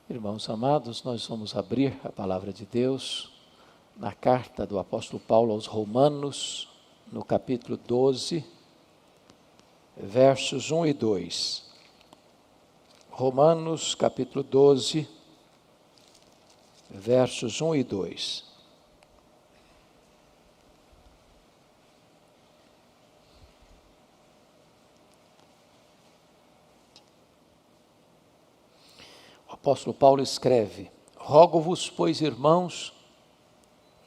Irmãos amados, nós vamos abrir a palavra de Deus na carta do apóstolo Paulo aos Romanos, no capítulo 12, versos 1 e 2. Romanos, capítulo 12, versos 1 e 2. O apóstolo Paulo escreve: Rogo-vos, pois, irmãos,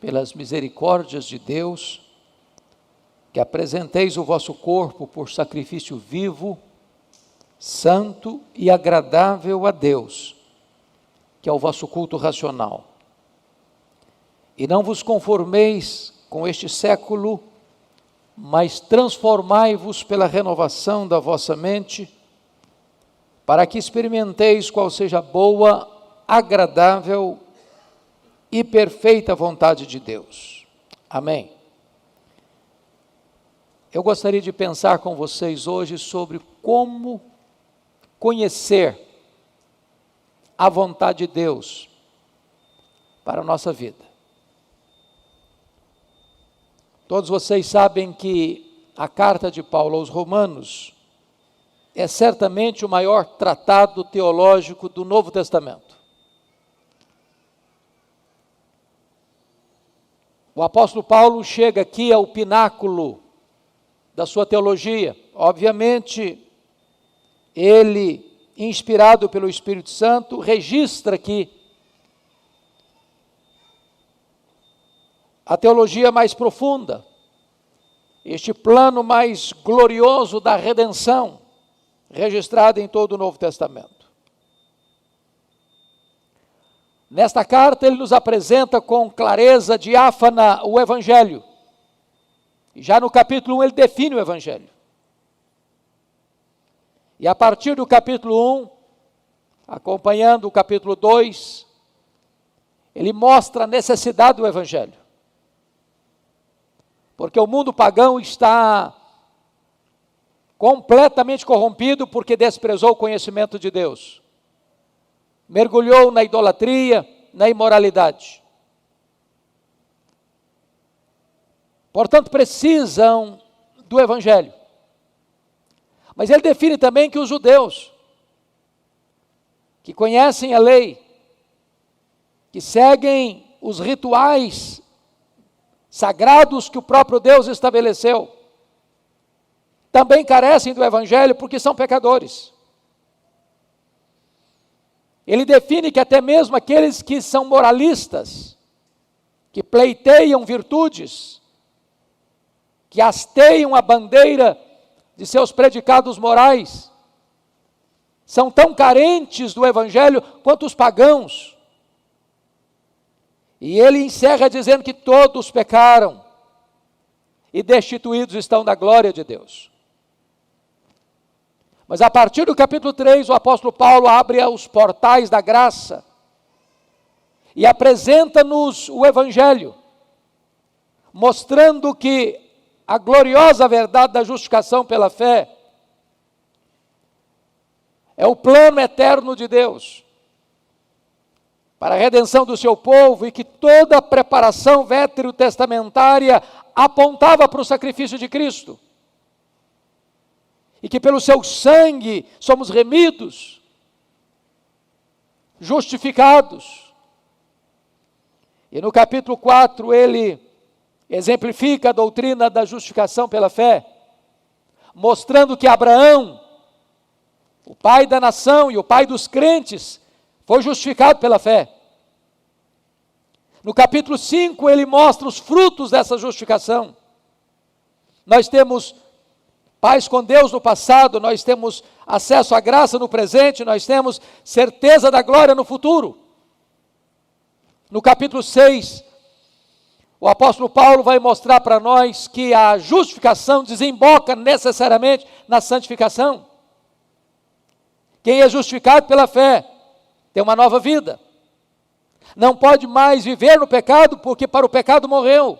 pelas misericórdias de Deus, que apresenteis o vosso corpo por sacrifício vivo, santo e agradável a Deus, que é o vosso culto racional. E não vos conformeis com este século, mas transformai-vos pela renovação da vossa mente, para que experimenteis qual seja a boa, agradável e perfeita vontade de Deus. Amém. Eu gostaria de pensar com vocês hoje sobre como conhecer a vontade de Deus para a nossa vida. Todos vocês sabem que a carta de Paulo aos Romanos é certamente o maior tratado teológico do Novo Testamento. O apóstolo Paulo chega aqui ao pináculo da sua teologia. Obviamente, ele, inspirado pelo Espírito Santo, registra aqui a teologia mais profunda, este plano mais glorioso da redenção, registrado em todo o Novo Testamento. Nesta carta ele nos apresenta com clareza diáfana o Evangelho. E já no capítulo 1 ele define o Evangelho. E a partir do capítulo 1, acompanhando o capítulo 2, ele mostra a necessidade do Evangelho. Porque o mundo pagão está completamente corrompido porque desprezou o conhecimento de Deus. Mergulhou na idolatria, na imoralidade. Portanto, precisam do Evangelho. Mas ele define também que os judeus, que conhecem a lei, que seguem os rituais sagrados que o próprio Deus estabeleceu, também carecem do Evangelho porque são pecadores. Ele define que até mesmo aqueles que são moralistas, que pleiteiam virtudes, que hasteiam a bandeira de seus predicados morais, são tão carentes do Evangelho quanto os pagãos. E ele encerra dizendo que todos pecaram e destituídos estão da glória de Deus. Mas a partir do capítulo 3, o apóstolo Paulo abre os portais da graça e apresenta-nos o Evangelho, mostrando que a gloriosa verdade da justificação pela fé é o plano eterno de Deus para a redenção do seu povo e que toda a preparação veterotestamentária apontava para o sacrifício de Cristo. E que pelo seu sangue somos remidos, justificados. E no capítulo 4 ele exemplifica a doutrina da justificação pela fé, mostrando que Abraão, o pai da nação e o pai dos crentes, foi justificado pela fé. No capítulo 5 ele mostra os frutos dessa justificação. Nós temos paz com Deus no passado, nós temos acesso à graça no presente, nós temos certeza da glória no futuro. No capítulo 6, o apóstolo Paulo vai mostrar para nós que a justificação desemboca necessariamente na santificação. Quem é justificado pela fé tem uma nova vida. Não pode mais viver no pecado, porque para o pecado morreu.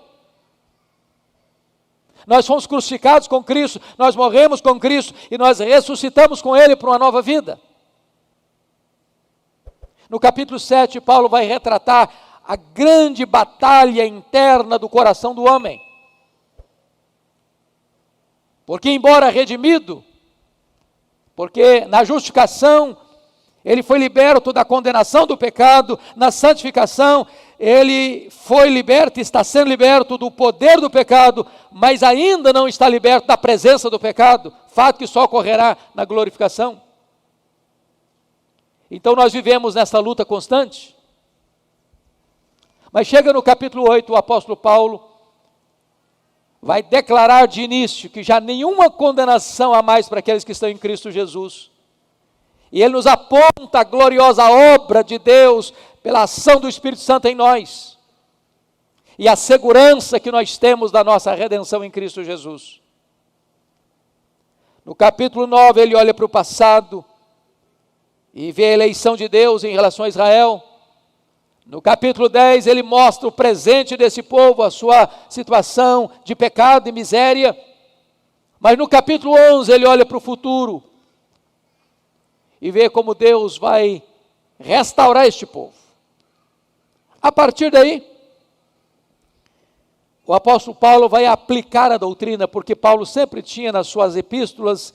Nós fomos crucificados com Cristo, nós morremos com Cristo e nós ressuscitamos com Ele para uma nova vida. No capítulo 7, Paulo vai retratar a grande batalha interna do coração do homem. Porque embora redimido, porque na justificação ele foi liberto da condenação do pecado, na santificação ele foi liberto, está sendo liberto do poder do pecado, mas ainda não está liberto da presença do pecado, fato que só ocorrerá na glorificação. Então nós vivemos nessa luta constante. Mas chega no capítulo 8, o apóstolo Paulo vai declarar de início que já nenhuma condenação há mais para aqueles que estão em Cristo Jesus. E ele nos aponta a gloriosa obra de Deus pela ação do Espírito Santo em nós. E a segurança que nós temos da nossa redenção em Cristo Jesus. No capítulo 9 ele olha para o passado e vê a eleição de Deus em relação a Israel. No capítulo 10 ele mostra o presente desse povo, a sua situação de pecado e miséria. Mas no capítulo 11 ele olha para o futuro e vê como Deus vai restaurar este povo. A partir daí, o apóstolo Paulo vai aplicar a doutrina, porque Paulo sempre tinha nas suas epístolas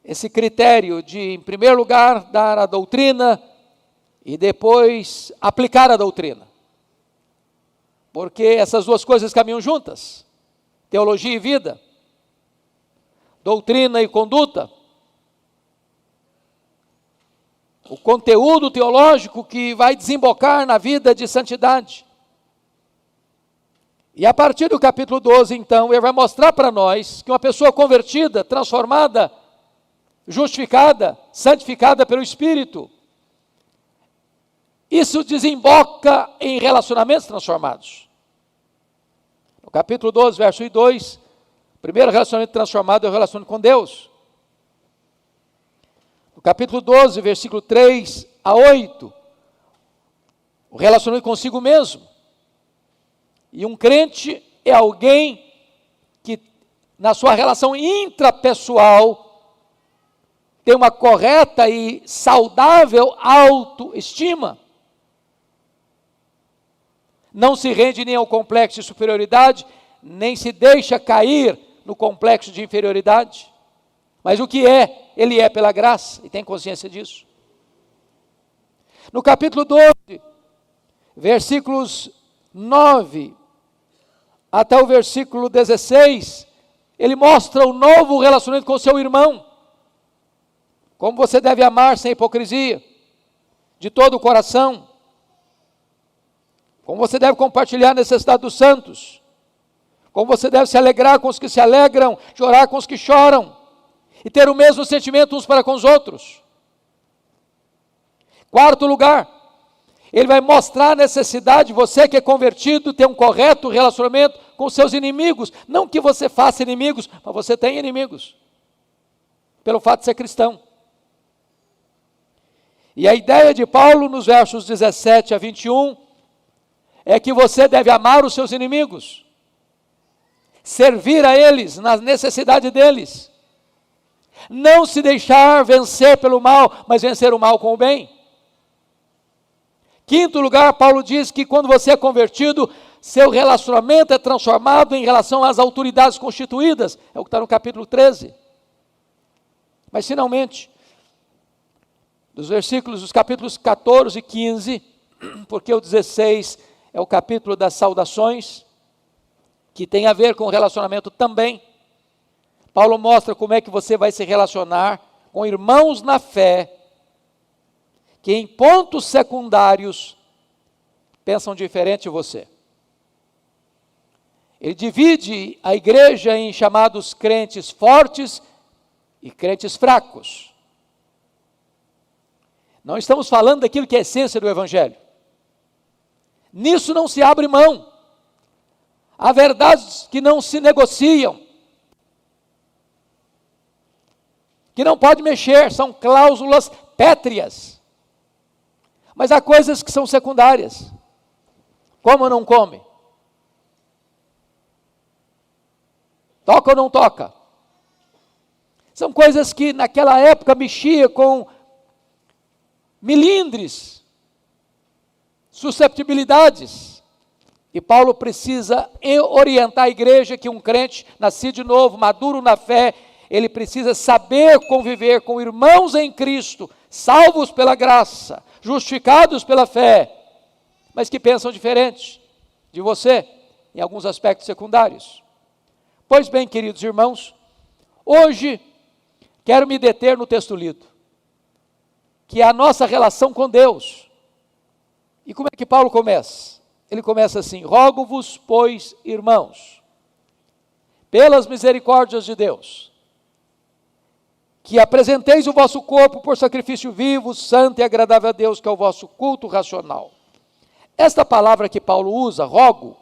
esse critério de, em primeiro lugar, dar a doutrina e depois aplicar a doutrina. Porque essas duas coisas caminham juntas, teologia e vida, doutrina e conduta. O conteúdo teológico que vai desembocar na vida de santidade. E a partir do capítulo 12, então, ele vai mostrar para nós que uma pessoa convertida, transformada, justificada, santificada pelo Espírito, isso desemboca em relacionamentos transformados. No capítulo 12, verso 2, o primeiro relacionamento transformado é o relacionamento com Deus. No capítulo 12, versículo 3 a 8, o relacionamento consigo mesmo. E um crente é alguém que, na sua relação intrapessoal, tem uma correta e saudável autoestima. Não se rende nem ao complexo de superioridade, nem se deixa cair no complexo de inferioridade. Mas o que é, ele é pela graça, e tem consciência disso. No capítulo 12, versículos 9 até o versículo 16, ele mostra o novo relacionamento com o seu irmão. Como você deve amar sem hipocrisia, de todo o coração. Como você deve compartilhar a necessidade dos santos. Como você deve se alegrar com os que se alegram, chorar com os que choram. E ter o mesmo sentimento uns para com os outros. Quarto lugar, ele vai mostrar a necessidade de você que é convertido ter um correto relacionamento com os seus inimigos. Não que você faça inimigos, mas você tem inimigos. Pelo fato de ser cristão. E a ideia de Paulo nos versos 17 a 21 é que você deve amar os seus inimigos. Servir a eles na necessidade deles. Não se deixar vencer pelo mal, mas vencer o mal com o bem. Quinto lugar, Paulo diz que quando você é convertido, seu relacionamento é transformado em relação às autoridades constituídas. É o que está no capítulo 13. Mas finalmente, dos capítulos 14 e 15, porque o 16 é o capítulo das saudações, que tem a ver com o relacionamento também. Paulo mostra como é que você vai se relacionar com irmãos na fé, que em pontos secundários pensam diferente de você. Ele divide a igreja em chamados crentes fortes e crentes fracos. Não estamos falando daquilo que é a essência do Evangelho. Nisso não se abre mão. Há verdades que não se negociam, que não pode mexer, são cláusulas pétreas. Mas há coisas que são secundárias. Como ou não come? Toca ou não toca? São coisas que naquela época mexia com milindres susceptibilidades. E Paulo precisa orientar a igreja que um crente nascido de novo, maduro na fé, ele precisa saber conviver com irmãos em Cristo, salvos pela graça, justificados pela fé, mas que pensam diferente de você, em alguns aspectos secundários. Pois bem, queridos irmãos, hoje quero me deter no texto lido, que é a nossa relação com Deus. E como é que Paulo começa? Ele começa assim: rogo-vos, pois, irmãos, pelas misericórdias de Deus, que apresenteis o vosso corpo por sacrifício vivo, santo e agradável a Deus, que é o vosso culto racional. Esta palavra que Paulo usa, rogo,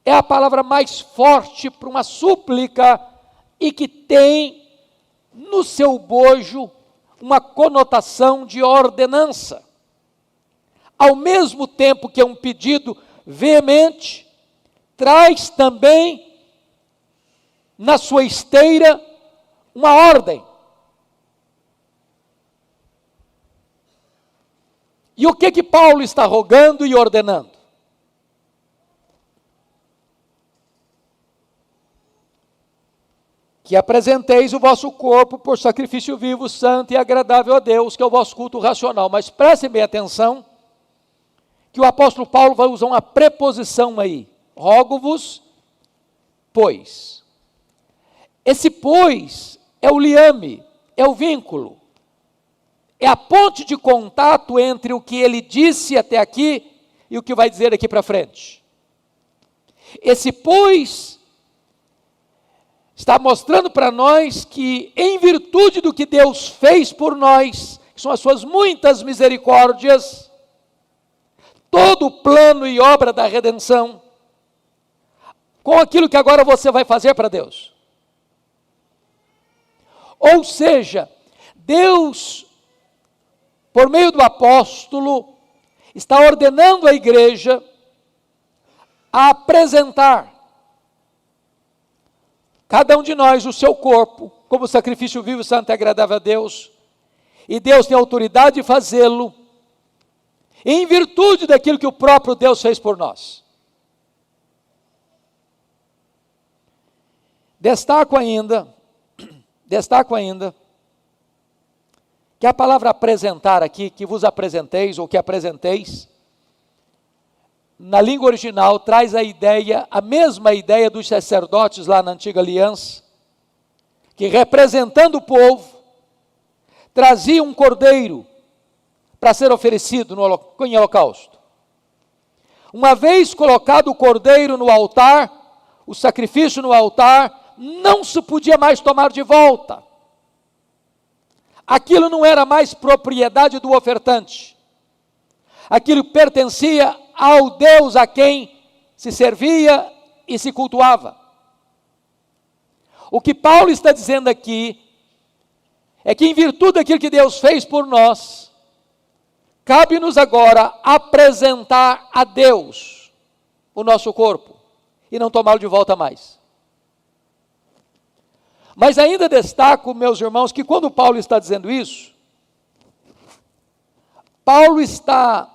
é a palavra mais forte para uma súplica e que tem no seu bojo uma conotação de ordenança. Ao mesmo tempo que é um pedido veemente, traz também na sua esteira uma ordem. E o que Paulo está rogando e ordenando? Que apresenteis o vosso corpo por sacrifício vivo, santo e agradável a Deus, que é o vosso culto racional. Mas prestem bem atenção, que o apóstolo Paulo vai usar uma preposição aí. Rogo-vos, pois. Esse pois é o liame, é o vínculo. É a ponte de contato entre o que ele disse até aqui e o que vai dizer aqui para frente. Esse pois está mostrando para nós que, em virtude do que Deus fez por nós, que são as suas muitas misericórdias, todo o plano e obra da redenção, com aquilo que agora você vai fazer para Deus. Ou seja, Deus, por meio do apóstolo, está ordenando à igreja a apresentar cada um de nós o seu corpo como sacrifício vivo, santo e agradável a Deus, e Deus tem autoridade de fazê-lo, em virtude daquilo que o próprio Deus fez por nós. Destaco ainda, que a palavra apresentar aqui, que vos apresenteis, ou que apresenteis, na língua original traz a mesma ideia dos sacerdotes lá na antiga aliança, que representando o povo, traziam um cordeiro para ser oferecido em holocausto. Uma vez colocado o cordeiro no altar, o sacrifício no altar, não se podia mais tomar de volta. Aquilo não era mais propriedade do ofertante. Aquilo pertencia ao Deus a quem se servia e se cultuava. O que Paulo está dizendo aqui é que, em virtude daquilo que Deus fez por nós, cabe-nos agora apresentar a Deus o nosso corpo e não tomá-lo de volta mais. Mas ainda destaco, meus irmãos, que quando Paulo está dizendo isso, Paulo está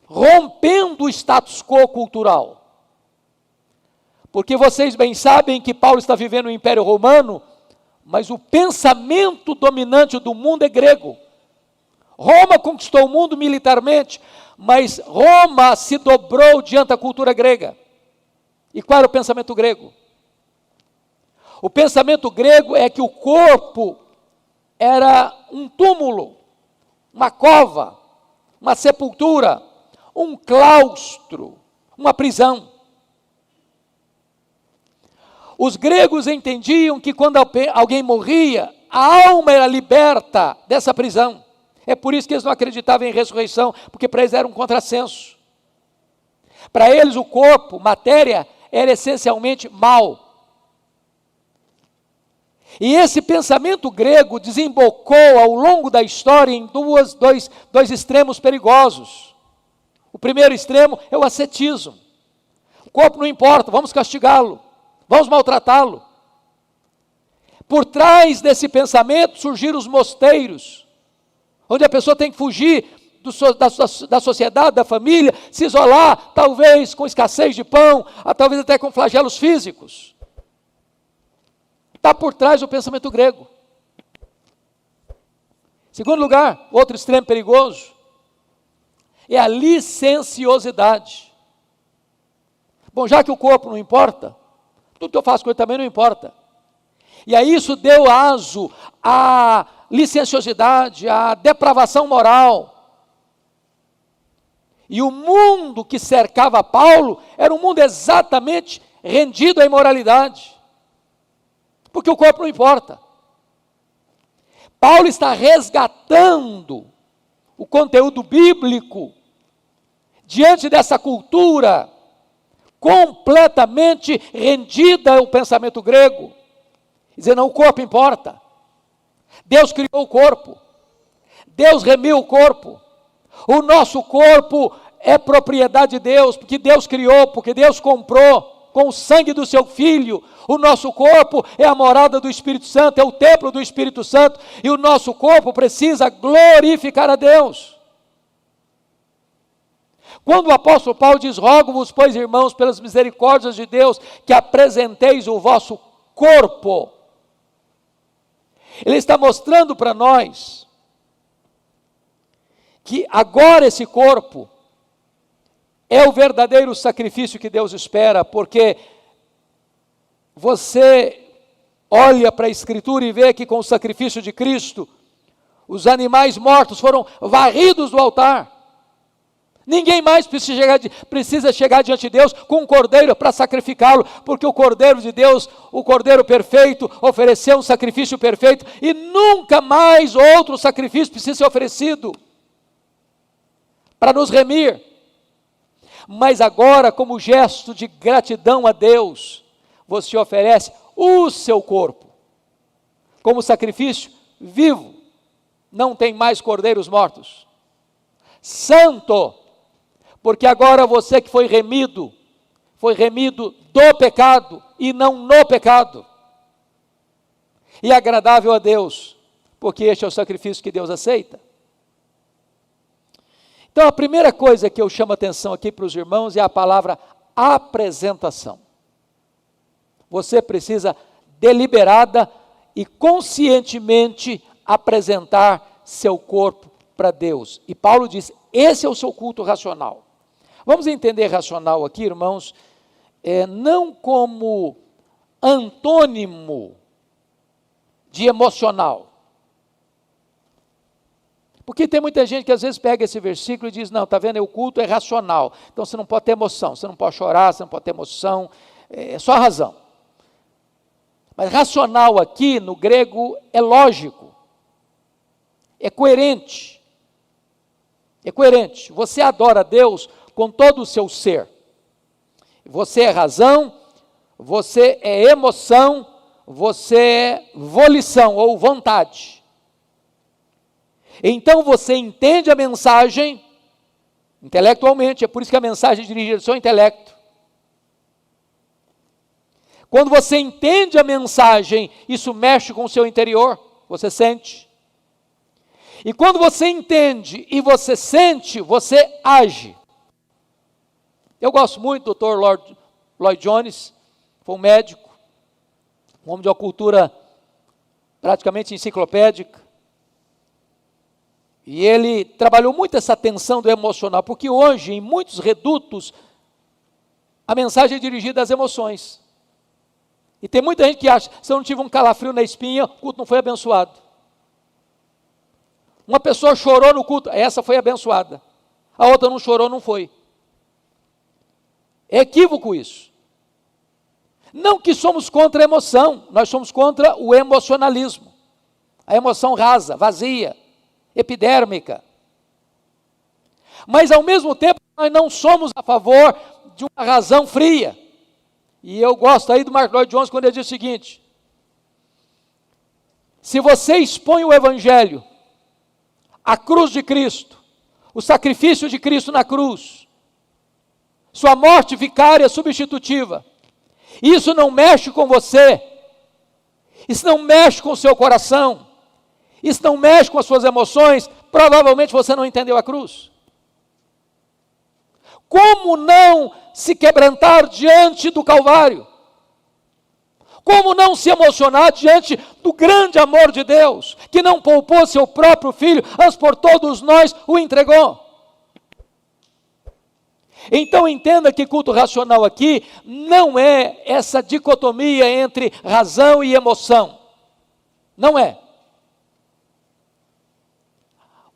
rompendo o status quo cultural. Porque vocês bem sabem que Paulo está vivendo no Império Romano, mas o pensamento dominante do mundo é grego. Roma conquistou o mundo militarmente, mas Roma se dobrou diante da cultura grega. E qual era o pensamento grego? O pensamento grego é que o corpo era um túmulo, uma cova, uma sepultura, um claustro, uma prisão. Os gregos entendiam que quando alguém morria, a alma era liberta dessa prisão. É por isso que eles não acreditavam em ressurreição, porque para eles era um contrassenso. Para eles o corpo, matéria, era essencialmente mal. E esse pensamento grego desembocou ao longo da história em dois extremos perigosos. O primeiro extremo é o ascetismo. O corpo não importa, vamos castigá-lo, vamos maltratá-lo. Por trás desse pensamento surgiram os mosteiros, onde a pessoa tem que fugir da sociedade, da família, se isolar, talvez com escassez de pão, talvez até com flagelos físicos. Está por trás do pensamento grego. Segundo lugar, outro extremo perigoso, é a licenciosidade. Bom, já que o corpo não importa, tudo que eu faço com ele também não importa. E aí isso deu aso à licenciosidade, à depravação moral. E o mundo que cercava Paulo era um mundo exatamente rendido à imoralidade. Porque o corpo não importa. Paulo está resgatando o conteúdo bíblico diante dessa cultura completamente rendida ao pensamento grego, dizendo, não, o corpo importa. Deus criou o corpo. Deus remiu o corpo. O nosso corpo é propriedade de Deus, porque Deus criou, porque Deus comprou com o sangue do seu Filho. O nosso corpo é a morada do Espírito Santo, é o templo do Espírito Santo, e o nosso corpo precisa glorificar a Deus. Quando o apóstolo Paulo diz, rogo-vos, pois, irmãos, pelas misericórdias de Deus, que apresenteis o vosso corpo, ele está mostrando para nós que agora esse corpo é o verdadeiro sacrifício que Deus espera, porque você olha para a Escritura e vê que com o sacrifício de Cristo, os animais mortos foram varridos do altar. Ninguém mais precisa chegar diante de Deus com um cordeiro para sacrificá-lo, porque o cordeiro de Deus, o cordeiro perfeito, ofereceu um sacrifício perfeito, e nunca mais outro sacrifício precisa ser oferecido para nos remir. Mas agora, como gesto de gratidão a Deus, você oferece o seu corpo como sacrifício vivo. Não tem mais cordeiros mortos. Santo, porque agora você que foi remido do pecado e não no pecado. E agradável a Deus, porque este é o sacrifício que Deus aceita. Então a primeira coisa que eu chamo a atenção aqui para os irmãos é a palavra apresentação. Você precisa deliberada e conscientemente apresentar seu corpo para Deus. E Paulo diz, esse é o seu culto racional. Vamos entender racional aqui, irmãos, não como antônimo de emocional. Porque tem muita gente que às vezes pega esse versículo e diz, não, está vendo, o culto é racional. Então você não pode ter emoção, você não pode chorar, você não pode ter emoção, é só a razão. Mas racional aqui no grego é lógico, é coerente. É coerente. Você adora a Deus com todo o seu ser. Você é razão, você é emoção, você é volição ou vontade. Então você entende a mensagem intelectualmente, é por isso que a mensagem é dirigida ao seu intelecto. Quando você entende a mensagem, isso mexe com o seu interior, você sente. E quando você entende e você sente, você age. Eu gosto muito do Dr. Lloyd Jones, foi um médico, um homem de uma cultura praticamente enciclopédica. E ele trabalhou muito essa tensão do emocional, porque hoje, em muitos redutos, a mensagem é dirigida às emoções. E tem muita gente que acha, se eu não tive um calafrio na espinha, o culto não foi abençoado. Uma pessoa chorou no culto, essa foi abençoada. A outra não chorou, não foi. É equívoco isso. Não que somos contra a emoção, nós somos contra o emocionalismo. A emoção rasa, vazia, epidérmica. Mas ao mesmo tempo, nós não somos a favor de uma razão fria. E eu gosto aí do Mark Lloyd Jones quando ele diz o seguinte: se você expõe o Evangelho, a cruz de Cristo, o sacrifício de Cristo na cruz, sua morte vicária substitutiva, isso não mexe com você, isso não mexe com o seu coração, isso não mexe com as suas emoções, provavelmente você não entendeu a cruz. Como não se quebrantar diante do Calvário? Como não se emocionar diante do grande amor de Deus, que não poupou seu próprio Filho, mas por todos nós o entregou? Então entenda que culto racional aqui não é essa dicotomia entre razão e emoção. Não é.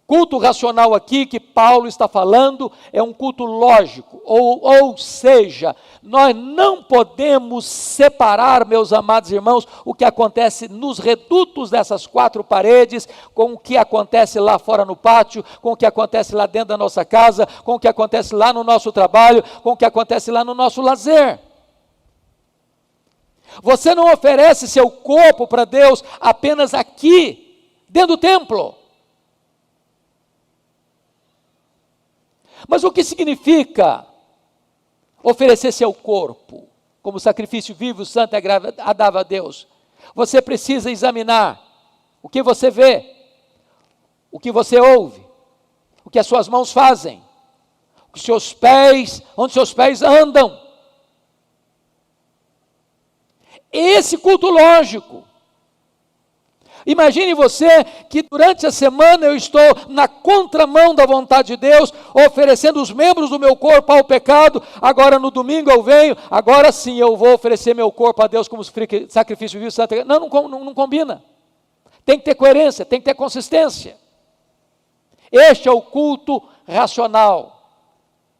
Culto racional aqui que Paulo está falando é um culto lógico, ou seja, nós não podemos separar, meus amados irmãos, o que acontece nos redutos dessas quatro paredes, com o que acontece lá fora no pátio, com o que acontece lá dentro da nossa casa, com o que acontece lá no nosso trabalho, com o que acontece lá no nosso lazer. Você não oferece seu corpo para Deus apenas aqui, dentro do templo. Mas o que significa oferecer seu corpo como sacrifício vivo, santo e agradável a Deus? Você precisa examinar o que você vê, o que você ouve, o que as suas mãos fazem, os seus pés, onde seus pés andam. Esse culto lógico. Imagine você que durante a semana eu estou na contramão da vontade de Deus, oferecendo os membros do meu corpo ao pecado, agora no domingo eu venho, agora sim eu vou oferecer meu corpo a Deus como sacrifício vivo. Não combina. Tem que ter coerência, tem que ter consistência. Este é o culto racional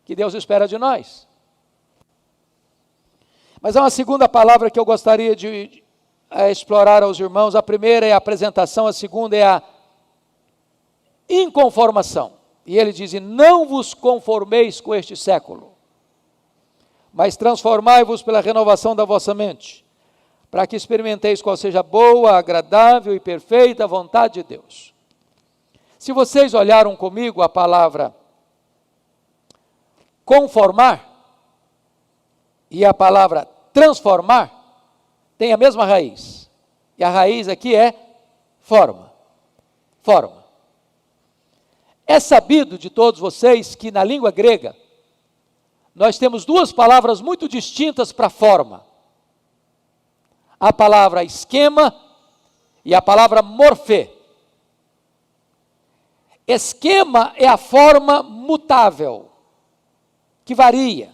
que Deus espera de nós. Mas há uma segunda palavra que eu gostaria de explorar aos irmãos. A primeira é a apresentação, a segunda é a inconformação. E ele diz: não vos conformeis com este século, mas transformai-vos pela renovação da vossa mente, para que experimenteis qual seja a boa, agradável e perfeita vontade de Deus. Se vocês olharam comigo a palavra conformar e a palavra transformar, tem a mesma raiz, e a raiz aqui é forma. É sabido de todos vocês que na língua grega, nós temos duas palavras muito distintas para forma. A palavra esquema e a palavra morfê. Esquema é a forma mutável, que varia,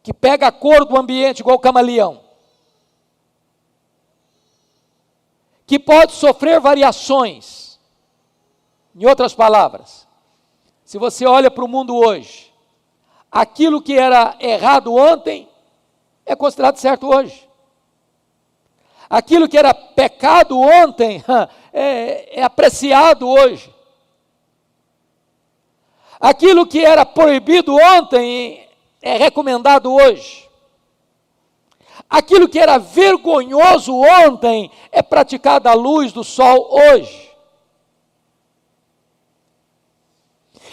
que pega a cor do ambiente igual o camaleão, que pode sofrer variações. Em outras palavras, se você olha para o mundo hoje, aquilo que era errado ontem é considerado certo hoje. Aquilo que era pecado ontem é apreciado hoje. Aquilo que era proibido ontem é recomendado hoje. Aquilo que era vergonhoso ontem é praticado à luz do sol hoje.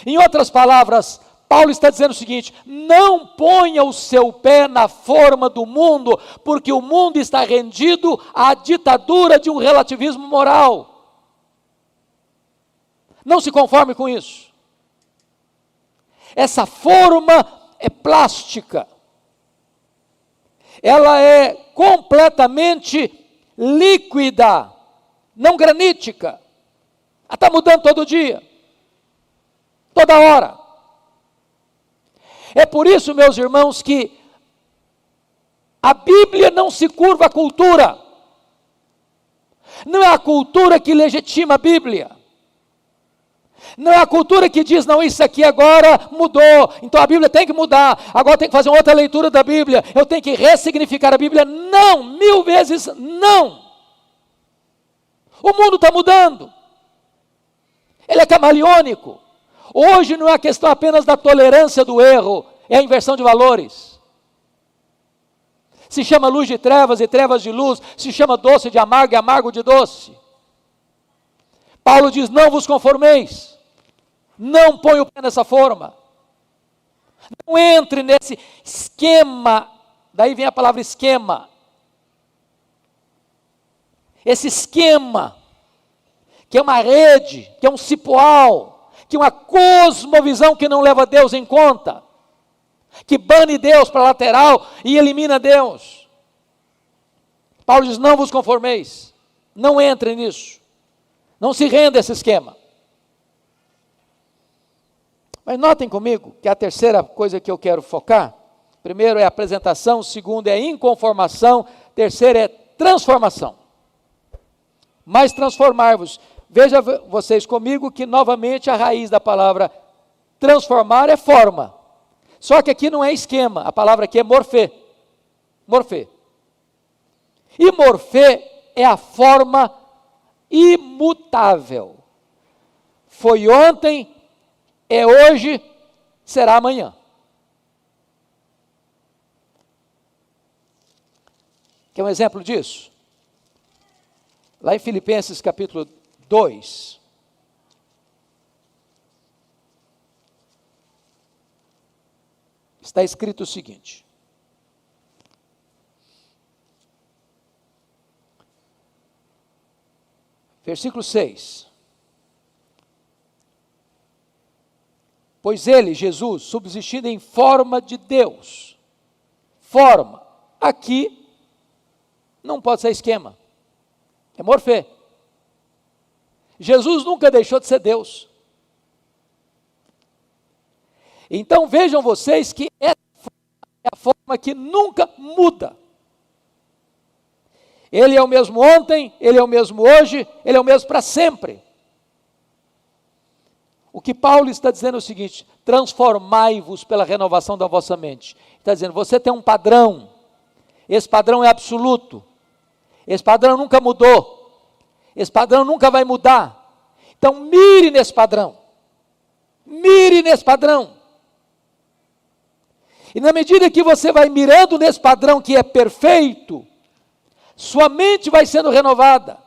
Em outras palavras, Paulo está dizendo o seguinte: não ponha o seu pé na forma do mundo, porque o mundo está rendido à ditadura de um relativismo moral. Não se conforme com isso. Essa forma é plástica. Ela é completamente líquida, não granítica. Ela está mudando todo dia, toda hora. É por isso, meus irmãos, que a Bíblia não se curva à cultura. Não é a cultura que legitima a Bíblia. Não é a cultura que diz: não, isso aqui agora mudou, então a Bíblia tem que mudar, agora tem que fazer uma outra leitura da Bíblia, eu tenho que ressignificar a Bíblia. Não, 1000 vezes não. O mundo está mudando, ele é camaleônico. Hoje não é a questão apenas da tolerância do erro, é a inversão de valores. Se chama luz de trevas e trevas de luz, se chama doce de amargo e amargo de doce. Paulo diz: não vos conformeis. Não põe o pé nessa forma. Não entre nesse esquema. Daí vem a palavra esquema. Esse esquema que é uma rede, que é um cipoal, que é uma cosmovisão que não leva Deus em conta, que bane Deus para a lateral e elimina Deus. Paulo diz: não vos conformeis, não entrem nisso, não se renda a esse esquema. Mas notem comigo que a terceira coisa que eu quero focar, primeiro é apresentação, segundo é inconformação, terceiro é transformação. Mas transformar-vos, veja vocês comigo que novamente a raiz da palavra transformar é forma, só que aqui não é esquema, a palavra aqui é morfê, morfê, e morfê é a forma imutável, foi ontem, é hoje, será amanhã. Quer um exemplo disso? Lá em Filipenses capítulo 2, está escrito o seguinte: versículo 6. Pois ele, Jesus, subsistindo em forma de Deus, forma, aqui não pode ser esquema, é morfê. Jesus nunca deixou de ser Deus. Então vejam vocês que essa é a forma que nunca muda. Ele é o mesmo ontem, ele é o mesmo hoje, ele é o mesmo para sempre. O que Paulo está dizendo é o seguinte: transformai-vos pela renovação da vossa mente. Está dizendo, você tem um padrão, esse padrão é absoluto, esse padrão nunca mudou, esse padrão nunca vai mudar. Então mire nesse padrão, mire nesse padrão. E na medida que você vai mirando nesse padrão que é perfeito, sua mente vai sendo renovada.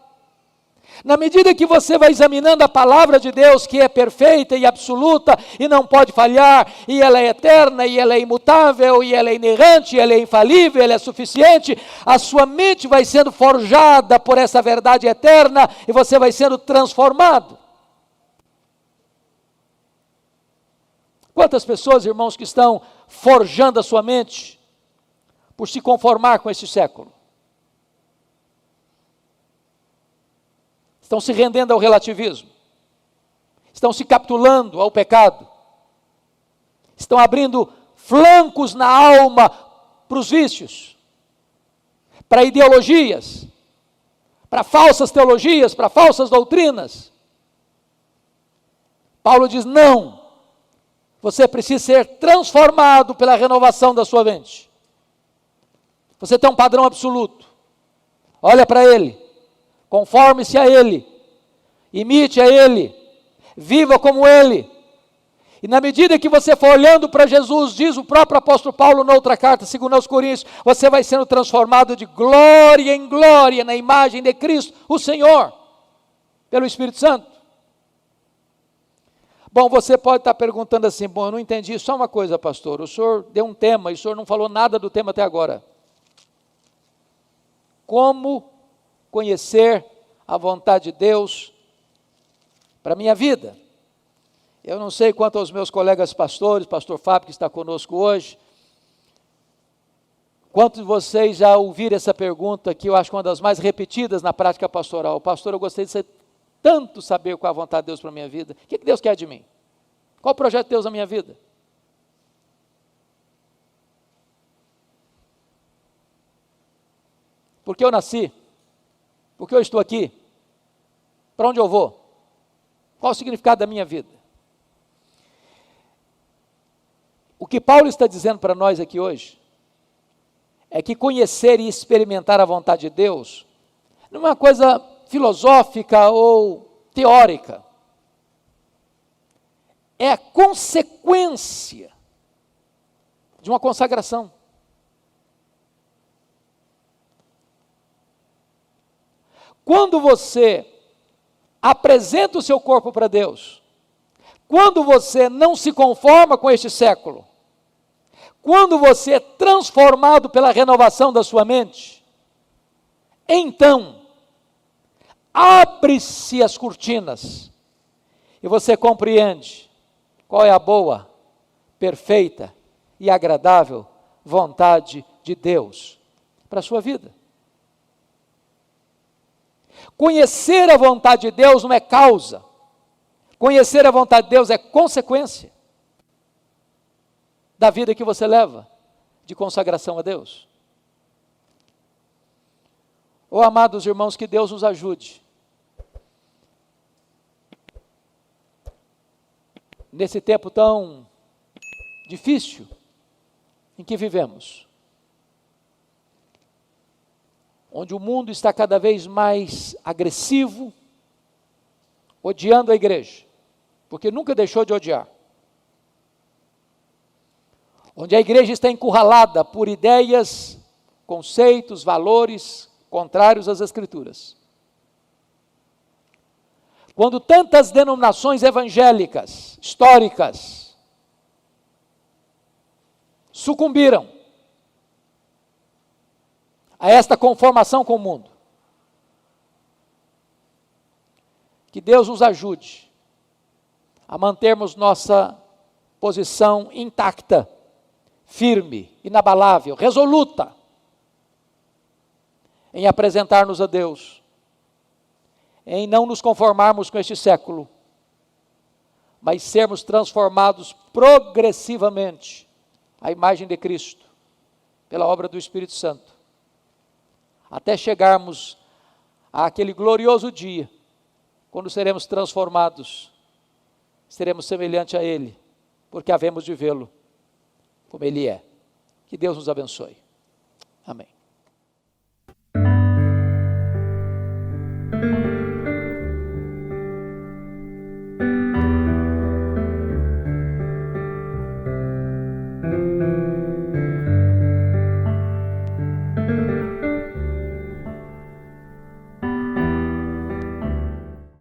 Na medida que você vai examinando a palavra de Deus, que é perfeita e absoluta, e não pode falhar, e ela é eterna, e ela é imutável, e ela é inerrante, e ela é infalível, ela é suficiente, a sua mente vai sendo forjada por essa verdade eterna, e você vai sendo transformado. Quantas pessoas, irmãos, que estão forjando a sua mente, por se conformar com esse século? Estão se rendendo ao relativismo, estão se capitulando ao pecado, estão abrindo flancos na alma para os vícios, para ideologias, para falsas teologias, para falsas doutrinas. Paulo diz: não, você precisa ser transformado pela renovação da sua mente. Você tem um padrão absoluto, olha para ele, conforme-se a ele, imite a ele, viva como ele. E na medida que você for olhando para Jesus, diz o próprio apóstolo Paulo na outra carta, segundo aos Coríntios, você vai sendo transformado de glória em glória na imagem de Cristo, o Senhor, pelo Espírito Santo. Bom, você pode estar perguntando assim: bom, eu não entendi, só uma coisa, pastor, o senhor deu um tema e o senhor não falou nada do tema até agora. Como conhecer a vontade de Deus para a minha vida? Eu não sei quanto aos meus colegas pastores, pastor Fábio que está conosco hoje, quantos de vocês já ouviram essa pergunta, que eu acho que é uma das mais repetidas na prática pastoral: pastor, eu gostaria de tanto saber qual é a vontade de Deus para a minha vida, o que Deus quer de mim? Qual o projeto de Deus na minha vida? Por que eu nasci? Por que eu estou aqui? Para onde eu vou? Qual o significado da minha vida? O que Paulo está dizendo para nós aqui hoje é que conhecer e experimentar a vontade de Deus não é uma coisa filosófica ou teórica. É a consequência de uma consagração. Quando você apresenta o seu corpo para Deus, quando você não se conforma com este século, quando você é transformado pela renovação da sua mente, então, abre-se as cortinas e você compreende qual é a boa, perfeita e agradável vontade de Deus para a sua vida. Conhecer a vontade de Deus não é causa, conhecer a vontade de Deus é consequência da vida que você leva de consagração a Deus. Oh, amados irmãos, que Deus nos ajude nesse tempo tão difícil em que vivemos, onde o mundo está cada vez mais agressivo, odiando a igreja, porque nunca deixou de odiar. Onde a igreja está encurralada por ideias, conceitos, valores contrários às Escrituras. Quando tantas denominações evangélicas, históricas, sucumbiram a esta conformação com o mundo. Que Deus nos ajude a mantermos nossa posição intacta, firme, inabalável, resoluta, em apresentar-nos a Deus, em não nos conformarmos com este século, mas sermos transformados progressivamente à imagem de Cristo, pela obra do Espírito Santo, até chegarmos àquele glorioso dia, quando seremos transformados, seremos semelhantes a Ele, porque havemos de vê-lo como Ele é. Que Deus nos abençoe. Amém.